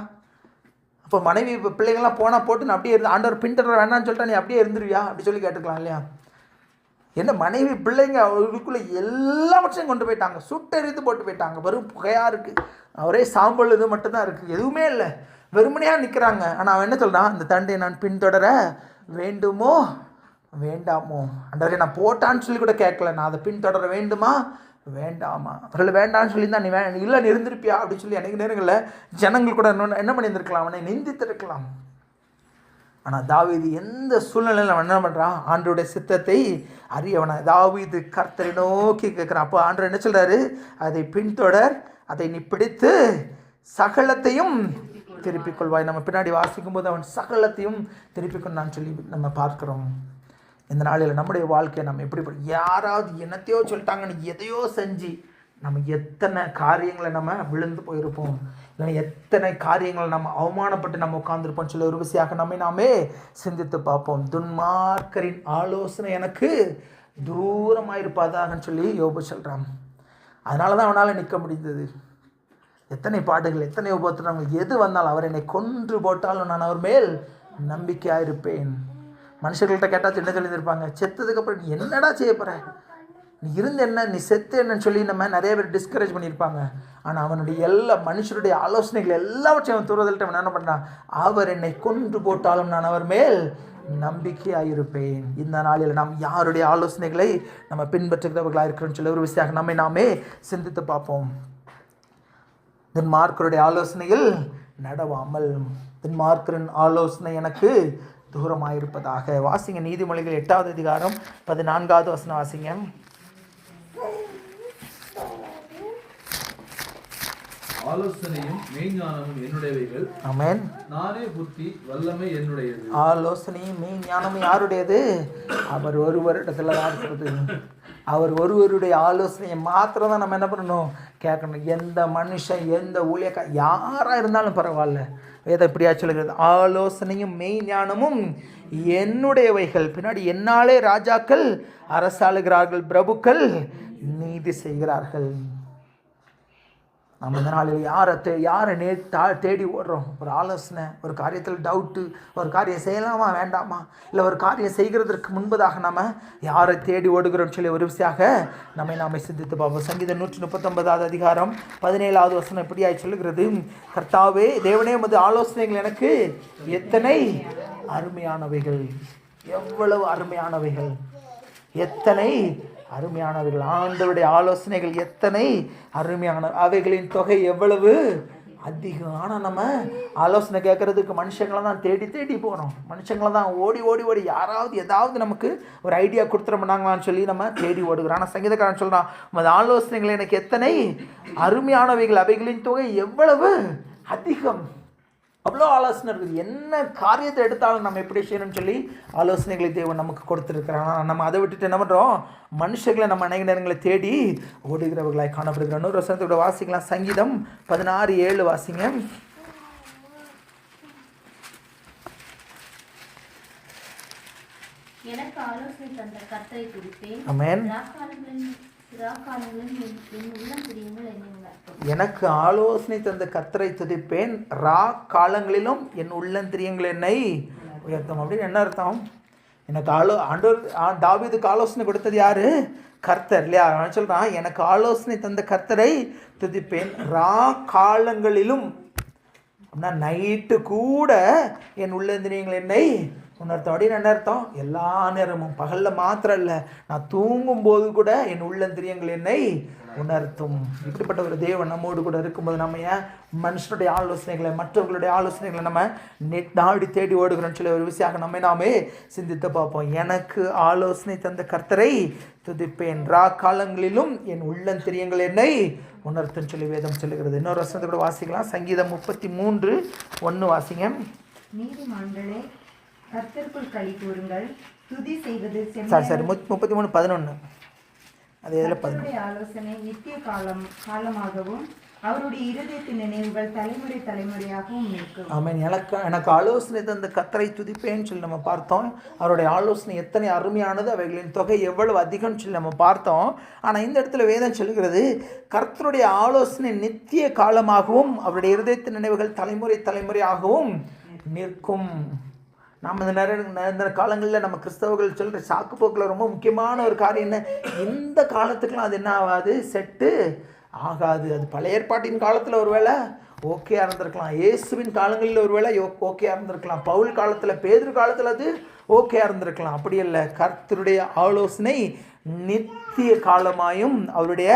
அப்போ மனைவி பிள்ளைங்கள்லாம் போனால் போட்டு நான் அப்படியே இருந்து ஆண்டவர் பின்தொடர வேண்டாம்னு சொல்லிட்டா நீ அப்படியே இருந்துருவியா அப்படி சொல்லி கேட்டுக்கலாம் இல்லையா. என்ன மனைவி பிள்ளைங்க அவருக்குள்ளே எல்லாவற்றையும் கொண்டு போயிட்டாங்க, சுட்டெரித்து போட்டு போயிட்டாங்க, வெறும் புகையாக இருக்குது, ஒரே சாம்பல் இது மட்டும்தான் இருக்குது, எதுவுமே இல்லை, வெறுமனையாக நிற்கிறாங்க. ஆனால் அவன் என்ன சொல்கிறான், அந்த தண்டையை நான் பின்தொடர வேண்டுமோ வேண்டாமோ, ஆண்டவரே நான் போட்டான்னு சொல்லி கூட கேட்கல, நான் அதை பின்தொடர வேண்டுமா வேண்டாமா, அவர்கள் வேண்டான்னு சொல்லி தான் நீ இல்லை நீ இருந்திருப்பியா அப்படின்னு சொல்லி அன்றைக்கு நேரங்களில் ஜனங்கள் கூட என்ன பண்ணியிருந்திருக்கலாம், அவனை நிந்தித்திருக்கலாம். ஆனால் தாவீது எந்த சூழ்நிலையில் அவன் என்ன பண்ணுறான், ஆண்டவருடைய சித்தத்தை அறியவனா. தாவீது கர்த்தரை நோக்கி கேட்குறான். அப்போ ஆண்டவர் என்ன சொல்கிறாரு, அதை பின்தொடர், அதை நீ பிடித்து சகலத்தையும் திருப்பிக் கொள்வாய். நம்ம பின்னாடி வாசிக்கும் போது அவன் சகலத்தையும் திருப்பிக் கொண்டான்னு சொல்லி நம்ம பார்க்குறோம். இந்த நாளில் நம்முடைய வாழ்க்கையை நம்ம எப்படி, யாராவது என்னத்தையோ சொல்லிட்டாங்கன்னு எதையோ செஞ்சு நம்ம எத்தனை காரியங்களை நம்ம விழுந்து போயிருப்போம், இல்லைன்னா எத்தனை காரியங்களை நம்ம அவமானப்பட்டு நம்ம உட்கார்ந்துருப்போம்னு சொல்லி ஒரு விஷயமாக நாமே சிந்தித்து பார்ப்போம். துன்மார்க்கரின் ஆலோசனை எனக்கு தூரமாக இருப்பாதாகன்னு சொல்லி யோபு சொல்கிறான். அதனால தான் அவனால் நிற்க முடிந்தது. எத்தனை பாடுகள், எத்தனை உபத்திரங்கள் எது வந்தாலும் அவர் என்னை கொன்று போட்டாலும் நான் அவர் மேல் நம்பிக்கையாக இருப்பேன். மனுஷர்கள்ட்ட கேட்டால் என்ன சொல்லியிருப்பாங்க, செத்ததுக்கப்புறம் நீ என்னடா செய்ய போகிற, நீ இருந்து என்ன, நீ செத்து என்னன்னு சொல்லி நம்ம நிறைய பேர் டிஸ்கரேஜ் பண்ணியிருப்பாங்க. ஆனால் அவனுடைய எல்லா மனுஷருடைய ஆலோசனைகள் எல்லாவற்றையும் அவன் தூரதல்கிட்ட அவன் என்ன பண்ணான், அவர் என்னை கொன்று போட்டாலும் நான் அவர் மேல் நம்பிக்கையாக இருப்பேன். இந்த நாளில் நாம் யாருடைய ஆலோசனைகளை நம்ம பின்பற்றுகிறவர்களாக இருக்கிறோன்னு சொல்லி ஒரு விஷயமாக நாமே சிந்தித்து பார்ப்போம். துன்மார்க்கருடைய ஆலோசனையில் நடவாமல், துன்மார்க்கரின் ஆலோசனை எனக்கு தூரமாயிருப்பதாக. வாசிங்க நீதிமொழிகள் 8வது அதிகாரம் 14வது வசனம் வாசிங்க. ஆலோசனையும் மெய்ஞானமும் என்னுடையவைகள். ஆமென். நானே புத்தி வல்லமை என்னுடையது. ஆலோசனையும் மெய்ஞானமும் யாருடையது? அவர் ஒருவரிடத்துல தான் இருக்கிறது. அவர் ஒருவருடைய ஆலோசனையை மாத்திரம் தான் நம்ம என்ன பண்ணணும், கேட்கணும். எந்த மனுஷன் எந்த ஊழியக்கா யாராக இருந்தாலும் பரவாயில்ல, வேதம் இப்படியா சொல்லுகிறது, ஆலோசனையும் மெய்ஞானமும் என்னுடையவைகள். பின்னாடி என்னாலே ராஜாக்கள் அரசாளுகிறார்கள், பிரபுக்கள் நீதி செய்கிறார்கள். நம்ம இந்த நாளில் யாரை தேடி ஓடுறோம்? ஒரு ஆலோசனை, ஒரு காரியத்தில் டவுட்டு, ஒரு காரியம் செய்யலாமா வேண்டாமா, இல்லை ஒரு காரியம் செய்கிறதற்கு முன்பதாக நம்ம யாரை தேடி ஓடுகிறோம்னு சொல்லி ஒரு விஷயமாக நம்மை சிந்தித்து பார்ப்போம். சங்கீதம் 139 அதிகாரம் 17 வசனம் இப்படியாய் சொல்லுகிறது, கர்த்தாவே தேவனே உமது ஆலோசனைகள் எனக்கு எத்தனை அருமையானவைகள். எவ்வளவு அருமையானவைகள், எத்தனை அருமையானவைகள். ஆண்டவருடைய ஆலோசனைகள் எத்தனை அருமையான, அவைகளின் தொகை எவ்வளவு அதிகம். ஆனால் நம்ம ஆலோசனை கேட்கறதுக்கு மனுஷங்களை தான் தேடி போகிறோம். மனுஷங்களை தான் ஓடி யாராவது ஏதாவது நமக்கு ஒரு ஐடியா கொடுத்துருமாங்களான்னு சொல்லி நம்ம தேடி ஓடுகிறோம். ஆனால் சங்கீதக்காரன் சொல்கிறான், உமது ஆலோசனைகள் எனக்கு எத்தனை அருமையானவைகள், அவைகளின் தொகை எவ்வளவு அதிகம். அவ்வளோ ஆலோசனை இருக்குது. என்ன காரியத்தை எடுத்தாலும் நம்ம எப்படி செய்யணும்னு சொல்லி ஆலோசனைகளை தேவன் நமக்கு கொடுத்துருக்கிறான். நம்ம அதை விட்டுட்டு என்ன பண்ணுறோம்? மனுஷர்களை நம்ம அநேக நேரங்களை தேடி ஓடுகிறவர்களாய் காணப்படுகிறோம். 100 வசனத்தோட வாசிக்கலாம். சங்கீதம் 16:7 வாசிங்க. எனக்கு ஆலோசனை தந்த கர்த்தரை துதிப்பேன். ஆமென். எனக்கு ஆலோசனை தந்த கர்த்தரை துதிப்பேன், ரா காலங்களிலும் என் உள்ளந்திரியங்கள் என்னை உயர்த்தும். அப்படின்னு என்ன அர்த்தம்? எனக்கு ஆண்டவர் தாவீதுக்கு ஆலோசனை கொடுத்தது யாரு? கர்த்தர் இல்லையா? சொல்கிறான், எனக்கு ஆலோசனை தந்த கர்த்தரை துதிப்பேன், ரா காலங்களிலும். அப்படின்னா நைட்டு கூட என் உள்ளந்திரியங்கள் என்னை உணர்த்தம். அப்படின்னு என்ன அர்த்தம்? எல்லா நேரமும், பகலில் மாத்திரம் இல்லை, நான் தூங்கும்போது கூட என் உள்ளந்திரியங்கள் என்னை உணர்த்தும். இப்படிப்பட்ட ஒரு தேவன் நம்மோடு கூட இருக்கும்போது நம்ம ஏன் மனுஷனுடைய ஆலோசனைகளை, மற்றவர்களுடைய ஆலோசனைகளை நம்ம நாடி தேடி ஓடுகிறோம்னு சொல்லி ஒரு விஷயம் நாமே சிந்தித்து பார்ப்போம். எனக்கு ஆலோசனை தந்த கர்த்தரை துதிப்பேன், ரா காலங்களிலும் என் உள்ளந்திரியங்கள் என்னை உணர்த்துன்னு சொல்லி வேதம் சொல்லுகிறது. இன்னொரு வசனத்தை கூட வாசிக்கலாம். சங்கீதம் 33:1 வாசிங்க. நீதிமான்களே கர்த்தருக்குள் களி கூறுங்கள், துதி செய்வது 33:11. அது எதில் கர்த்தருடைய ஆலோசனை நித்திய காலமாகவும் அவருடைய இருதயத்தின் நினைவுகள் தலைமுறை தலைமுறையாகவும் நிற்கும். ஆமென். எனக்கு ஆலோசனை தந்த கர்த்தரை துதிப்பேன்னு சொல்லி நம்ம பார்த்தோம். அவருடைய ஆலோசனை எத்தனை அருமையானது, அவைகளின் தொகை எவ்வளவு அதிகம்னு சொல்லி நம்ம பார்த்தோம். ஆனால் இந்த இடத்துல வேதம் சொல்லுகிறது, கர்த்தருடைய ஆலோசனை நித்திய காலமாகவும் அவருடைய இருதயத்தின் நினைவுகள் தலைமுறை தலைமுறையாகவும் நிற்கும். நம்ம இந்த காலங்களில் நம்ம கிறிஸ்தவர்கள் சொல்கிற சாக்கு போக்கில் ரொம்ப முக்கியமான ஒரு காரியம் என்ன? இந்த காலத்துக்கெலாம் அது என்ன ஆகாது, செட்டு ஆகாது. அது பழைய ஏற்பாட்டின் காலத்தில் ஒரு வேளை ஓகேயாக இருந்திருக்கலாம், இயேசுவின் காலங்களில் ஒரு வேளை ஓகேயாக இருந்திருக்கலாம், பவுல் காலத்தில், பேதுரு காலத்தில் அது ஓகேயாக இருந்திருக்கலாம். அப்படி இல்லை, கர்த்தருடைய ஆலோசனை நித்திய காலமாயும் அவருடைய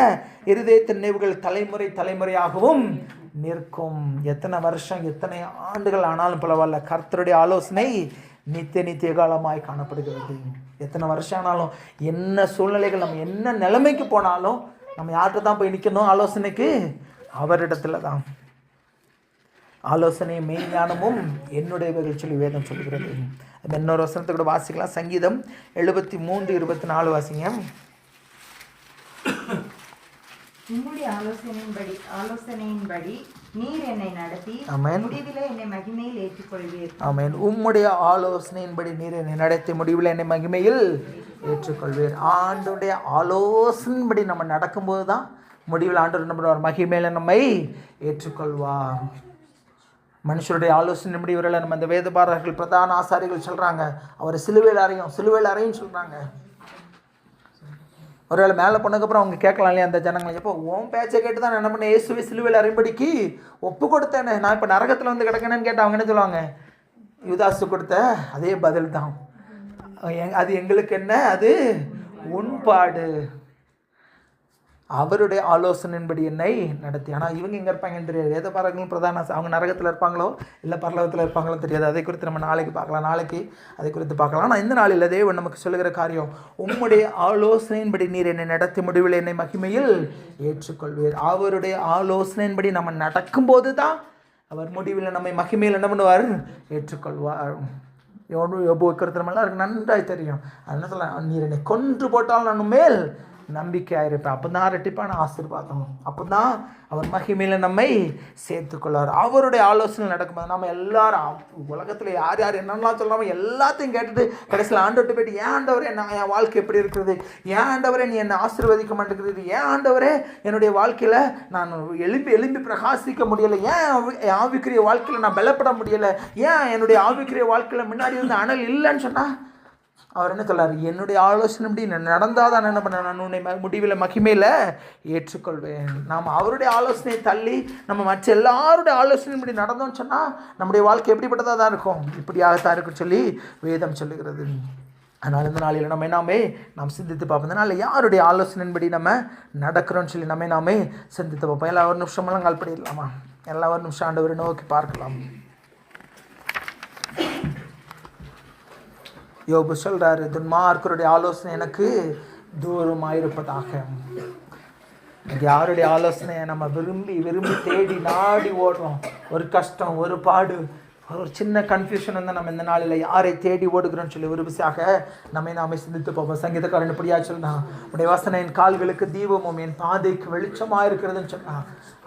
இருதயத்தின் நினைவுகள் தலைமுறை தலைமுறையாகவும் நிற்கும். எத்தனை வருஷம், எத்தனை ஆண்டுகள் ஆனாலும் பரவாயில்ல, கர்த்தருடைய ஆலோசனை நித்திய காலமாய் காணப்படுகிறது. எத்தனை வருஷம் ஆனாலும், என்ன சூழ்நிலைகள், நம்ம என்ன நிலைமைக்கு போனாலும் நம்ம யார்கிட்ட தான் போய் நிற்கணும்? ஆலோசனைக்கு அவரிடத்துல தான். ஆலோசனை மெய்ஞானமும் என்னுடைய சொல்லி வேதம் சொல்லுகிறது. இன்னொரு வசனத்தை கூட வாசிக்கலாம். சங்கீதம் 73:24 வாசிங்க. உம்முடைய ஆலோசனையின்படி நீர் என்னை நடத்தி முடிவிலே என்னை மகிமையில் ஏற்றுக்கொள்வீர். ஆமென். உம்முடைய ஆலோசனையின்படி நீர் என்னை நடத்தி முடிவில் என்னை மகிமையில் ஏற்றுக்கொள்வீர். ஆண்டவருடைய ஆலோசனையின்படி நம்ம நடக்கும்போது தான் முடிவில் ஆண்டவர் என்ன பண்ணுவார்? மகிமையில் நம்மை ஏற்றுக்கொள்வார். மனுஷருடைய ஆலோசனைப்படி இவர்களை நம்ம இந்த வேதபாரர்கள், பிரதான ஆசாரிகள் சொல்கிறாங்க, அவர் சிலுவையில் அறையும் சொல்கிறாங்க. ஒருவேளை மேலே போனதுக்கப்புறம் அவங்க கேட்கலாம் இல்லையா அந்த ஜனங்களை, எப்போ உன் பேச்சை கேட்டு தான் என்ன பண்ண இயேசுவை சிலுவையில் அறையும்படிக்கு ஒப்பு கொடுத்தேனே, நான் இப்போ நரகத்தில் வந்து கிடக்கணுன்னு கேட்டால் அவங்க என்ன சொல்லுவாங்க? யூதாசு கொடுத்த அதே பதில் தான். அது எங்களுக்கு என்ன, அது உண்பாடு. அவருடைய ஆலோசனையின்படி என்னை நடத்தி. ஆனால் இவங்க எங்கே இருப்பாங்கன்னு தெரியாது. வேதபாரர்களும் பிரதான அவங்க நரகத்தில் இருப்பாங்களோ இல்லை பரலோகத்தில் இருப்பாங்களோ தெரியாது. அதை குறித்து நம்ம நாளைக்கு பார்க்கலாம், அதை குறித்து பார்க்கலாம். ஆனால் இந்த நாளில் தேவன் நமக்கு சொல்லுகிற காரியம், உம்முடைய ஆலோசனையின்படி நீர் என்னை நடத்தி முடிவில் என்னை மகிமையில் ஏற்றுக்கொள்வீர். அவருடைய ஆலோசனையின்படி நம்ம நடக்கும்போது தான் அவர் முடிவில் நம்மை மகிமையில் என்ன பண்ணுவார்? ஏற்றுக்கொள்வார். யோபு இருக்கிறதுமெல்லாம் எனக்கு நன்றாய் தெரியும். அது என்ன சொல்ல, நீர் என்னை கொன்று போட்டால் நான் மேல் நம்பிக்கையாக இருப்பேன். அப்போ தான் ரெட்டிப்பான ஆசீர்வாதம், அப்போ தான் அவர் மகிமையில் நம்மை சேர்த்துக்கொள்வார். அவருடைய ஆலோசனை நடக்கும்போது நம்ம எல்லாரும் உலகத்தில் யார் யார் என்னென்னலாம் சொல்கிறாமோ எல்லாத்தையும் கேட்டுட்டு கடைசியில் ஆண்டவர்கிட்ட போயிட்டு, ஏன் ஆண்டவரே என் வாழ்க்கை எப்படி இருக்கிறது, ஏன் ஆண்டவரே நீ என்னை ஆசீர்வதிக்க மாட்டேங்கிறது, ஏன் ஆண்டவரே என்னுடைய வாழ்க்கையில் நான் எழும்பி பிரகாசிக்க முடியலை, ஏன் என் ஆவிக்குரிய வாழ்க்கையில் நான் பலப்பட முடியலை, ஏன் என்னுடைய ஆவிக்குரிய வாழ்க்கையில் முன்னாடி வந்து அனல் இல்லைன்னு சொன்னால் அவர் என்ன சொல்றார், என்னுடைய ஆலோசனை இப்படி நடந்தால் தான் என்ன பண்ண நான் உன்னை முடிவில் மகிமையில் ஏற்றுக்கொள்வேன். நாம் அவருடைய ஆலோசனையை தள்ளி நம்ம மற்ற எல்லாருடைய ஆலோசனை இப்படி நடந்தோம்னு சொன்னால் நம்முடைய வாழ்க்கை எப்படிப்பட்டதாக தான் இருக்கும், இப்படியாகத்தான் இருக்குன்னு சொல்லி வேதம் சொல்லுகிறது. அதனால் இந்த நாளில் நாம் சிந்தித்து பார்ப்போம். இதனால் யாருடைய ஆலோசனையின்படி நம்ம நடக்கிறோன்னு சொல்லி நாமே சிந்தித்து பார்ப்போம். எல்லா ஒரு நிமிஷமெல்லாம் கால் பண்ணிடலாமா? எல்லா ஒரு நிமிஷம் ஆண்டவரை நோக்கி பார்க்கலாம். யோபு சொல்கிறாரு, துன்மார்க்கருடைய ஆலோசனை எனக்கு தூரமாயிருப்பதாக. யாருடைய ஆலோசனையை நம்ம விரும்பி தேடி நாடி ஓடுறோம், ஒரு கஷ்டம், ஒரு பாடு, ஒரு சின்ன கன்ஃபியூஷன் வந்து நம்ம இந்த நாளில் யாரை தேடி ஓடுகிறோன்னு சொல்லி ஒரு விசாக நாமே சிந்தித்து பார்ப்போம். சங்கீதக்காரன் இப்படியா சொன்னா, உடைய வசனம் என் கால்களுக்கு தீபமும் என் பாதைக்கு வெளிச்சமாக இருக்கிறதுன்னு சொன்னா.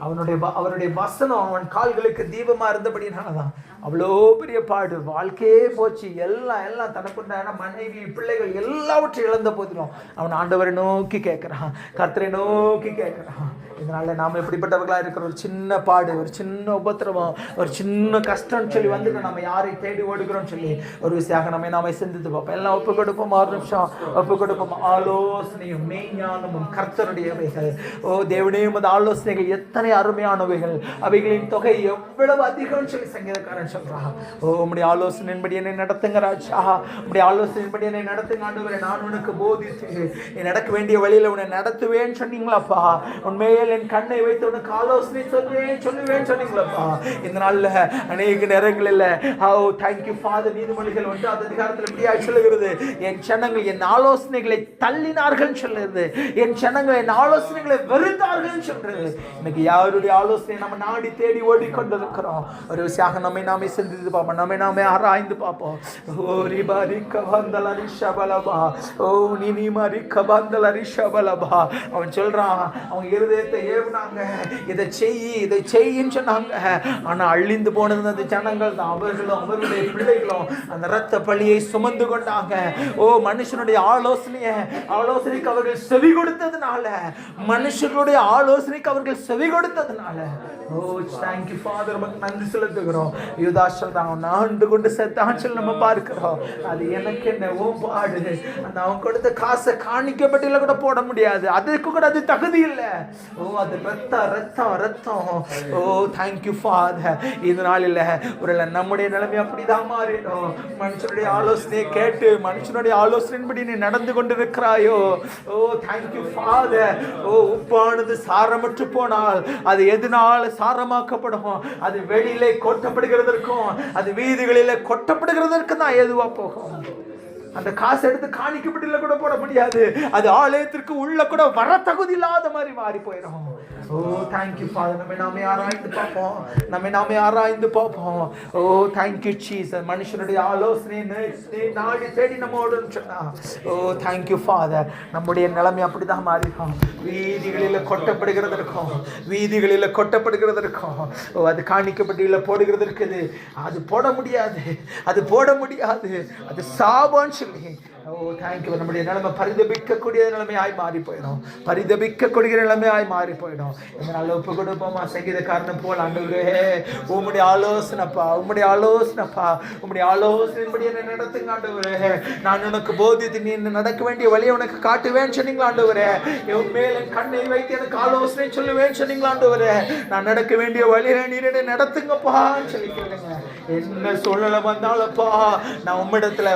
அவருடைய வசனம் அவன் கால்களுக்கு தீபமாக இருந்தபடினால தான் அவ்வளோ பெரிய பாடு, வாழ்க்கையே போச்சு, எல்லாம் தனக்குண்டான மனைவி பிள்ளைகள் எல்லாவற்றையும் இழந்த போதிலும் அவன் ஆண்டவரை நோக்கி கேட்குறான், கர்த்தரை நோக்கி கேட்குறான். இதனால் நாம் எப்படிப்பட்டவர்களாக இருக்கிற ஒரு சின்ன பாடு, ஒரு சின்ன உபத்திரவம், ஒரு சின்ன கஷ்டம்னு சொல்லி வந்துட்டு நம்ம யாரை தேடி ஓடுகிறோம்னு சொல்லி ஒரு விஷயம் நாம சிந்தித்து பார்ப்போம். எல்லாம் ஒப்பு கொடுப்போம். 6 நிமிஷம் ஒப்பு கொடுப்போம். ஆலோசனையும் மெய்ஞானமும் கர்த்தருடையவைகள். ஓ தேவனே, உமது ஆலோசனைகள் எத்தனை அருமையானவைகள், அவைகளின் தொகை எவ்வளவு அதிகம்னு சொல்லி சங்கீதக்காரன் சொல்றான். ஓ உம்முடைய ஆலோசனையின்படி என்னை நடத்துங்க ராஜா, உம்முடைய ஆலோசனையின்படி என்னை நடத்துங்க ஆண்டவரே. நான் உனக்கு போதித்து நீ நடக்க வேண்டிய வழியில் உன்னை நடத்துவேன்னு சொன்னீங்களாப்பா. உண்மையில் என் கண்ணை வைத்து உனக்கு ஆலோசனை சொல்லுவேன் சொன்னீங்களப்பா. இந்த நாள்ல அநேக நேரங்களில் தேங்க்யூ ஃபாதர், நீதிமொழிகள் 1ஆம் அதிகாரத்தில் இப்படியாக சொல்லுகிறது, என் ஜனங்கள் என் ஆலோசனைகளை தள்ளினார்கள் சொல்லுறது, என் ஜனங்கள் என் ஆலோசனைகளை வெறுத்தார்கள் சொல்றது. இன்னைக்கு யாருடைய ஆலோசனை நம்ம நாடி தேடி ஓடிக்கொண்டிருக்கிறோம்? ஒரு விஷயம் நாமே சிந்தித்து பார்ப்போம், நாமே ஆராய்ந்து பார்ப்போம். ஓ ரிபாரி கபந்தல ரிஷபலபா, ஓ நினிமரி கபந்தல ரிஷபலபா. அவன் சொல்றான், அவங்க இருதயத்தை ஏவுனாங்க, இதை செய்யின்னு சொன்னாங்க. ஆனா அழிந்து போனது அந்த ஜனங்கள் தான். அவர்களும் அவருடைய பிள்ளைகளும் அந்த இரத்த பழியை சுமந்து கொண்டாங்க. ஓ மனுஷனுடைய ஆலோசனைக்கு அவர்கள் செவி கொடுத்ததுனால, மனுஷனுடைய ஆலோசனைக்கு அவர்கள் செவி கொடுத்ததுனால, ஓ தேங்க் யூ ஃபாதர், நமக்கு நன்றி செலுத்துகிறோம். யூதாஸ் சொல்றாங்க, நான் கொண்டு செத்தான் சொல்லி நம்ம பார்க்கிறோம். அது எனக்கு என்ன ஓம் பாடு, அந்த அவன் கொடுத்த காசை காணிக்கப்பட்டில கூட போட முடியாது, அதுக்கு கூட அது தகுதி இல்லை. ஓ அது ரத்தம். ஓ தேங்க்யூ ஃபாதர். இதனால இல்லை, ஒரு நம்முடைய நிலைமை அப்படிதான் மாறிடும். மனுஷனுடைய ஆலோசனையை கேட்டு மனுஷனுடைய ஆலோசனையின்படி நீ நடந்து கொண்டிருக்கிறாயோ, ஓ தேங்க்யூ ஃபாதர். ஓ உப்பானது சாரமற்று போனால் அது எதனால சாரமாக்கப்படும்? அது வெளியிலே கொட்டப்படுகிறதற்கும் அது வீதிகளிலே கொட்டப்படுகிறதற்கும் தான் ஏதுவா போகும். அந்த காசு எடுத்து காணிக்கப்பட்டில கூட போட முடியாது, அது ஆலயத்திற்கு உள்ள கூட வர தகுதி இல்லாத மாதிரி மாறி போயிடும். ஓ தேங்க்யூ ஃபாதர். நாமே ஆராய்ந்து பார்ப்போம். ஓ தேங்க்யூ ஜீசஸ். மனுஷனுடைய ஆலோசனை நாடி தேடி நம்ம ஓடுன்னு சொன்னா, ஓ தேங்க்யூ ஃபாதர். நம்முடைய நிலைமை அப்படிதான் மாறிடும். வீதிகளில் கொட்டப்படுகிறதற்கும் ஓ அது காணிக்கப்பட்டில போடுகிறதற்கு அது போட முடியாது, அது சாபம்னு சொல்லி. ஓ தேங்க்யூ. நம்முடைய நிலைமை பரிதபிக்கக்கூடிய நிலைமையாய் மாறி போயிடும், இதனால ஒப்பு கொடுப்போமா? சங்கீதக்காரன் போல் ஆண்டவரே, உம்முடைய ஆலோசனைப்பா, உம்முடைய ஆலோசனைப்படி என்ன நடத்துங்க ஆண்டவரே. நான் உனக்கு போதித்து நீ நடக்க வேண்டிய வழியை உனக்கு காட்டுவேன்னு சொன்னீங்களா ஆண்டவரே. என் மேல் என் கண்ணை வைத்து எனக்கு ஆலோசனை சொல்லுவேன்னு சொன்னீங்களா ஆண்டவரே. நான் நடக்க வேண்டிய வழியில நீரை நடத்துங்கப்பான்னு சொல்லி கேளுங்க. என்ன சூழ்நிலை வந்தாலப்பா, நான் உம்மிடத்துல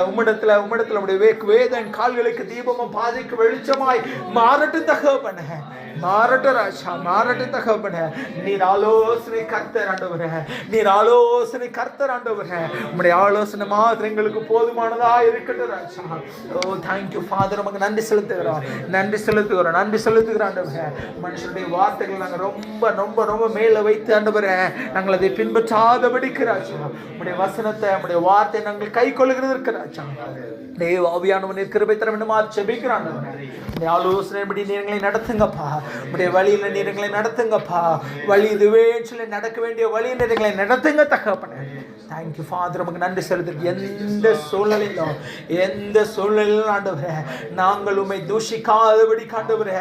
உடைய வேதன் கால்களுக்கு தீபமும் பாதைக்கு வெளிச்சமாய் மாறட்டும் தகவனே. நீர் ஆலோசனை கர்த்தர் ஆண்டவரே. உம்முடைய ஆலோசனை மாதிரி எங்களுக்கு போதுமானதா இருக்கட்டும் ராஜா. ஓ தேங்க்யூ ஃபாதர். நமக்கு நன்றி செலுத்துகிறோம் ஆண்டவரே. மனுஷனுடைய வார்த்தைகள் நாங்கள் ரொம்ப மேல வைத்து ஆண்டவரே, நாங்கள் அதை பின்பற்றாதபடிக்கு ராஜா, உம்முடைய வசனத்தை, உம்முடைய வார்த்தை நாங்கள் கை கொள்ளுகிறதற்கு ராஜா தேவ ஆவியானவரே கிருபை தர வேண்டுமா ஜெபிக்கிறான். இந்த ஆலோசனைப்படி நீங்களை நடத்துங்கப்பா. உடைய வழியில நீங்களை நடத்துங்கப்பா. வழி இதுவே சொல்லி நடக்க வேண்டிய வழியில நீங்களை நடத்துங்க தகப்பனே. Thank you father. நமக்கு நன்றி செலுத்து. எந்த சூழ்நிலையிலும் ஆண்டவரே நாங்கள் உம்மை தூஷிக்காதபடி ஆண்டவரே,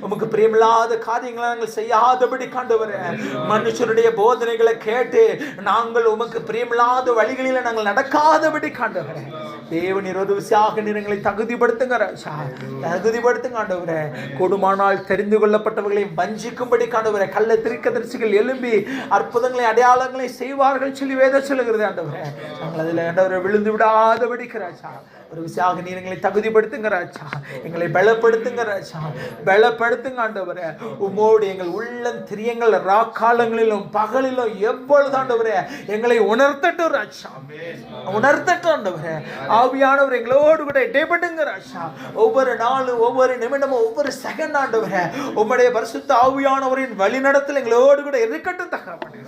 உமக்கு பிரியமில்லாத காரியங்களை நாங்கள் செய்யாதபடி ஆண்டவரே, மனுஷருடைய போதனைகளை கேட்டு நாங்கள் உமக்கு பிரியமில்லாத வழிகளில நாங்கள் நடக்காதபடி ஆண்டவரே, தேவன் விசுவாக நீங்களை தகுதிப்படுத்துங்க ராஜா, தகுதிப்படுத்துங்க ஆண்டவரே. கூடுமானால் தெரிந்து கொள்ளப்பட்டவர்களை வஞ்சிக்கும்படி ஆண்டவரே, கள்ள தீர்க்கதரிசிகள் எழும்பி அற்புதங்களை அடையாளங்களை செய்வார்கள் சொல்லி வேதம் சொல்லுகிறது ஆண்டவரே. நாங்கள் அதில் ஆண்டவரை விழுந்து விடாதபடி ராஜா, ஒரு விசுவாக நீங்களை தகுதிப்படுத்துங்க ராஜா, எங்களை பலப்படுத்துங்க ராஜா, பலப்படுத்துங்க ஆண்டவரே. உம்மோடு எங்கள் உள்ளம் திரியங்கள் ராக்காலங்களிலும் பகலிலும் எப்பொழுது ஆண்டவரே எங்களை உணர்த்தட்டும் ராஜா, உணர்த்தட்டும் ஆண்டவரே. ஆவியானவர் எங்களோடு கூட இடைப்படுங்க ராஜா. ஒவ்வொரு நாளும் ஒவ்வொரு நிமிடமும் ஒவ்வொரு செகண்ட் ஆண்டவரே உம்முடைய பரிசுத்த ஆவியானவரின் வழிநடத்தல் எங்களோடு கூட இருக்கட்டும் தகப்பனே.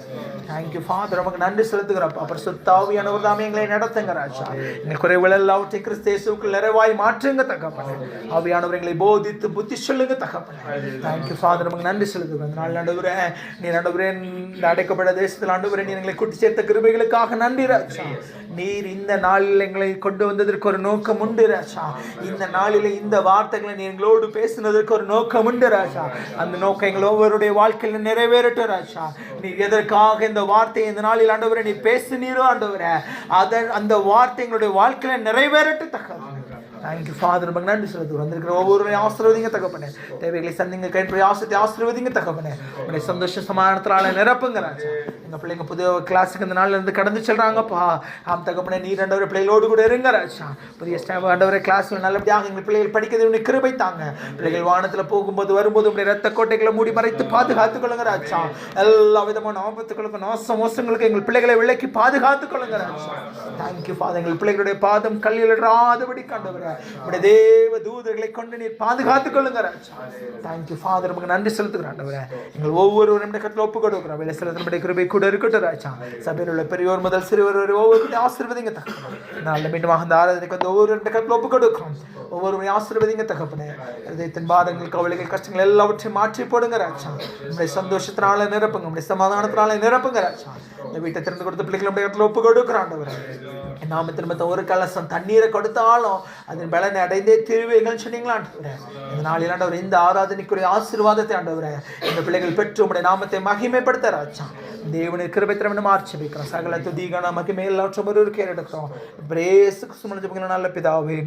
Thank you father. நமக்கு நன்றி செலுத்துகிறப்பா. பரிசுத்த ஆவியானவர் தாமே எங்களை நடத்துங்க ராஜா. எங்கள் குறைவுகள் எல்லாவற்றை கிறிஸ்து இயேசுவுக்குள் நிறைவாய் மாற்றுங்க தகப்பனே. ஆவியானவர் எங்களை போதித்து புத்தி சொல்லுங்க தகப்பனே. Thank you father. நமக்கு நன்றி செலுத்துகிறோம். இந்த நாள் ஆண்டவரே, நீர் ஆண்டவரே இந்த அடைக்கப்பட்ட தேசத்தில் ஆண்டவரே நீர் எங்களை கூட்டி சேர்த்த கிருபைகளுக்காக நன்றி ராஜா. நீர் இந்த நாளில் எங்களை கொண்டு வந்ததற்கு ஒரு நோக்கம் உண்டு ராஜா. இந்த நாளில் இந்த வார்த்தைகளை நீ எங்களோடு பேசினதற்கு ஒரு நோக்கம் உண்டு ராஜா. அந்த நோக்கம் எங்கள் ஒவ்வொருடைய வாழ்க்கையில் நிறைவேறட்டும் ராஜா. நீ எதற்காக இந்த வார்த்தையை இந்த நாளில் ஆண்டவரே நீ பேசினீரோ ஆண்டவரே, அந்த வார்த்தை எங்களுடைய வாழ்க்கையில நிறைவேறட்டும் தகவல். Thank you father. நமக்கு நன்றி செலுத்துகிறோம். வந்திருக்கிற ஒவ்வொருவரையும் ஆசீர்வதிங்க தகப்பனே. தேவைகளை சந்திங்க கைப்பற்றி ஆசத்தை ஆசீர்வதிங்க தகப்பனே. உடைய சந்தோஷ சமாதானத்தினால நிரப்புங்க ராஜா. எங்கள் பிள்ளைங்க புதிய கிளாஸுக்கு இந்த நாள்ல இருந்து கடந்து செல்றாங்கப்பா. ஆம் தகப்பனே, நீர் ஆண்டவரை பிள்ளைகளோடு கூட இருங்க ராஜா. புதிய ஸ்டாஃப் ஆண்டவரை கிளாஸ்ல நல்லபடியாக எங்கள் பிள்ளைகள் படிக்கிறது கிருபை தாங்க. பிள்ளைகள் வானத்தில் போகும்போது வரும்போது உடைய ரத்த கோட்டைகளை மூடி மறைத்து பாதுகாத்துக் கொள்ளுங்க ராஜா. எல்லா விதமான ஆபத்துகளுக்கும் நாச மோசங்களுக்கு எங்கள் பிள்ளைகளை விலக்கி பாதுகாத்துக் கொள்ளுங்க ராஜா. Thank you father. எங்கள் பிள்ளைகளுடைய பாதம் கல்லில் இடாதபடி கண்டவரே உடைய தேவ தூதர்களை கொண்டு நீர் பாதுகாத்துக் கொள்ளுங்க ராஜா. Thank you father. நமக்கு நன்றி செலுத்துகிறோம் ஆண்டவரே. எங்கள் ஒவ்வொருவரும் நம்முடைய கருத்தில் ஒப்பு கொடுக்கிறோம். வேலை செலுத்தினுடைய கிருபை கூட இருக்கட்டும் ராஜா. சபையில் உள்ள பெரியோர் முதல் சிறுவர் ஒவ்வொருவரையும் ஆசீர்வதிங்க தகப்பனே. நாளில் மீண்டும் அந்த ஆராதனைக்கு வந்து ஒவ்வொருவருடைய கருத்தில் ஒப்பு கொடுக்கிறோம். ஒவ்வொருவரையும் ஆசீர்வதிங்க தகப்பனே. இதயத்தின் பாரங்கள் கவலைகள் கஷ்டங்கள் எல்லாவற்றையும் மாற்றி போடுங்க ராஜா. நம்முடைய சந்தோஷத்தினால நிரப்புங்க, நம்முடைய சமாதானத்தினால நிரப்புங்க ராஜா. இந்த வீட்டை திறந்து கொடுத்த பிள்ளைகள் நம்முடைய கருத்தில் ஒப்பு கொடுக்கிறோம் ஆண்டவரே. நாம ஒரு கலசம் தண்ணீரை கொடுத்தாலும் அதன் பலனை அடைந்தே திருவேங்கள் சொன்னீங்களா ஆண்டவரே. இந்த நாளில் ஆண்டவரே இந்த ஆராதனைக்குரிய ஆசீர்வாதத்தை ஆண்டவரே இந்த பிள்ளைகள் பெற்று உம்முடைய நாமத்தை மகிமைப்படுத்த ராஜா. தேவனுடைய கிருபை தர வேண்டும் ஆட்சேபிக்கிறோம். சகல துதிகான மகிமை எல்லாவற்றும் ஒருவருக்கே எடுக்கிறோம். பிரேசுக்கு சுமந்து நல்ல பிதாவே.